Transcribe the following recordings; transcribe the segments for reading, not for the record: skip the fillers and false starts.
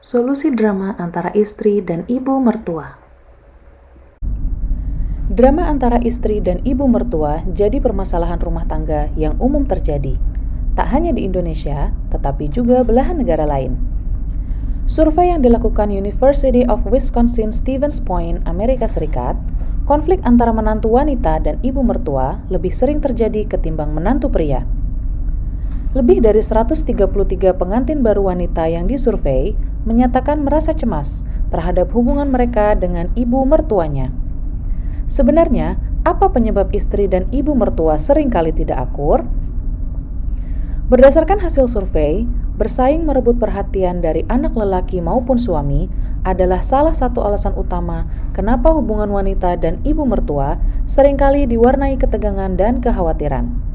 Solusi drama antara istri dan ibu mertua. Drama antara istri dan ibu mertua jadi permasalahan rumah tangga yang umum terjadi, tak hanya di Indonesia, tetapi juga belahan negara lain. Survei yang dilakukan University of Wisconsin-Stevens Point, Amerika Serikat, konflik antara menantu wanita dan ibu mertua lebih sering terjadi ketimbang menantu pria. Lebih dari 133 pengantin baru wanita yang disurvei menyatakan merasa cemas terhadap hubungan mereka dengan ibu mertuanya. Sebenarnya, apa penyebab istri dan ibu mertua seringkali tidak akur? Berdasarkan hasil survei, bersaing merebut perhatian dari anak lelaki maupun suami adalah salah satu alasan utama kenapa hubungan wanita dan ibu mertua seringkali diwarnai ketegangan dan kekhawatiran.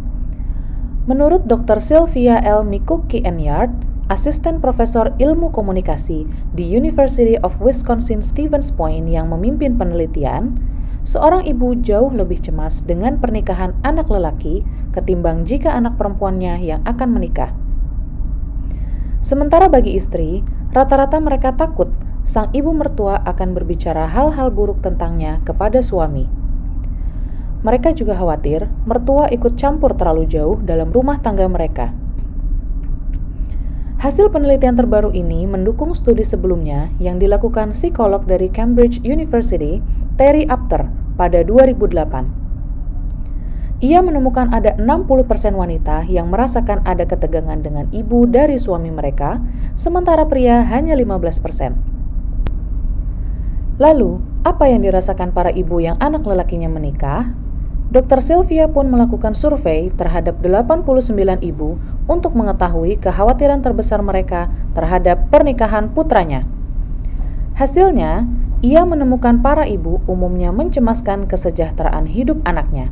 Menurut Dr. Sylvia L. Mikucki-Enyart, asisten profesor ilmu komunikasi di University of Wisconsin-Stevens Point yang memimpin penelitian, seorang ibu jauh lebih cemas dengan pernikahan anak lelaki ketimbang jika anak perempuannya yang akan menikah. Sementara bagi istri, rata-rata mereka takut sang ibu mertua akan berbicara hal-hal buruk tentangnya kepada suami. Mereka juga khawatir mertua ikut campur terlalu jauh dalam rumah tangga mereka. Hasil penelitian terbaru ini mendukung studi sebelumnya yang dilakukan psikolog dari Cambridge University, Terry Apter, pada 2008. Ia menemukan ada 60% wanita yang merasakan ada ketegangan dengan ibu dari suami mereka, sementara pria hanya 15%. Lalu, apa yang dirasakan para ibu yang anak lelakinya menikah? Dr. Sylvia pun melakukan survei terhadap 89 ibu untuk mengetahui kekhawatiran terbesar mereka terhadap pernikahan putranya. Hasilnya, ia menemukan para ibu umumnya mencemaskan kesejahteraan hidup anaknya.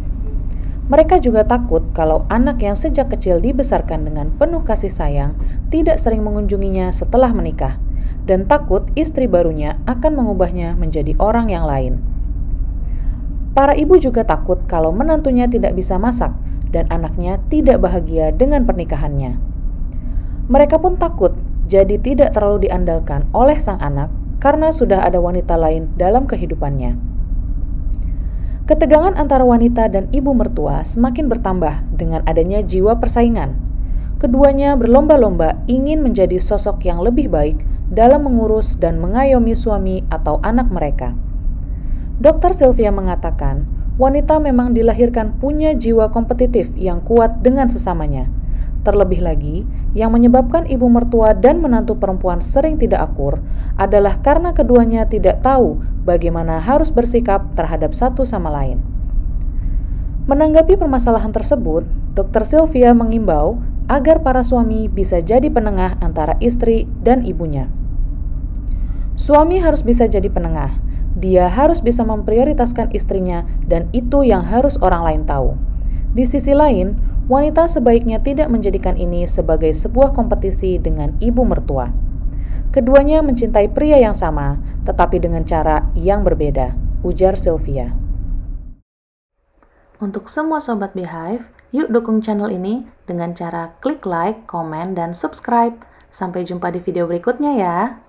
Mereka juga takut kalau anak yang sejak kecil dibesarkan dengan penuh kasih sayang tidak sering mengunjunginya setelah menikah, dan takut istri barunya akan mengubahnya menjadi orang yang lain. Para ibu juga takut kalau menantunya tidak bisa masak dan anaknya tidak bahagia dengan pernikahannya. Mereka pun takut jadi tidak terlalu diandalkan oleh sang anak karena sudah ada wanita lain dalam kehidupannya. Ketegangan antara wanita dan ibu mertua semakin bertambah dengan adanya jiwa persaingan. Keduanya berlomba-lomba ingin menjadi sosok yang lebih baik dalam mengurus dan mengayomi suami atau anak mereka. Dr. Sylvia mengatakan, wanita memang dilahirkan punya jiwa kompetitif yang kuat dengan sesamanya. Terlebih lagi, yang menyebabkan ibu mertua dan menantu perempuan sering tidak akur adalah karena keduanya tidak tahu bagaimana harus bersikap terhadap satu sama lain. Menanggapi permasalahan tersebut, Dr. Sylvia mengimbau agar para suami bisa jadi penengah antara istri dan ibunya. Suami harus bisa jadi penengah. Dia harus bisa memprioritaskan istrinya dan itu yang harus orang lain tahu. Di sisi lain, wanita sebaiknya tidak menjadikan ini sebagai sebuah kompetisi dengan ibu mertua. Keduanya mencintai pria yang sama, tetapi dengan cara yang berbeda, ujar Sylvia. Untuk semua Sobat Beehive, yuk dukung channel ini dengan cara klik like, komen, dan subscribe. Sampai jumpa di video berikutnya ya.